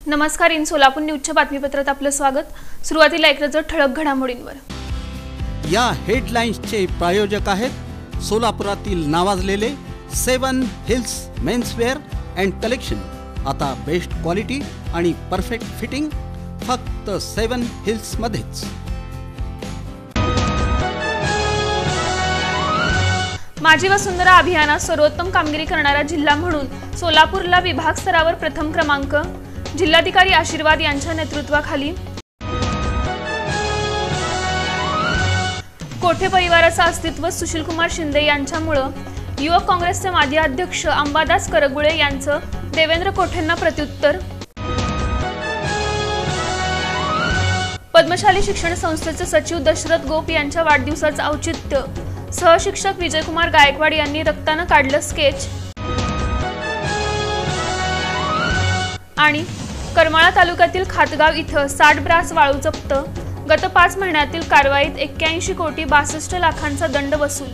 नमस्कार. इन सोलापूर न्यूजच्या बातमीपत्रात आपलं स्वागत. सुरुवातीला एक नजर ठळक घडामोडींवर. या हेडलाईन्सचे प्रायोजक आहेत सोलापुरातील नावाजलेले 7 हिल्स मेन्सवेअर अँड कलेक्शन. आता बेस्ट क्वालिटी आणि परफेक्ट फिटिंग फक्त 7 हिल्स मध्येच. माझी वसुंधरा अभियानात सर्वोत्तम कामगिरी करणारा जिल्हा म्हणून सोलापूरला विभाग स्तरावर प्रथम क्रमांक. जिल्हाधिकारी आशीर्वाद यांच्या नेतृत्वाखाली. कोठे परिवाराचं अस्तित्व सुशीलकुमार शिंदे यांच्यामुळे. युवक काँग्रेसचे माजी अध्यक्ष अंबादास करगुळे यांचं देवेंद्र कोठेंना प्रत्युत्तर. पद्मशाली शिक्षण संस्थेचे सचिव दशरथ गोप यांच्या वाढदिवसाचं औचित्य. सहशिक्षक विजयकुमार गायकवाड यांनी रक्तानं काढलं स्केच. आणि करमाळा तालुक्यातील खातगाव इथं 60 ब्रास वाळू जप्त. गत 5 महिन्यातील कारवाईत 81 कोटी 62 लाखांचा दंड वसूल.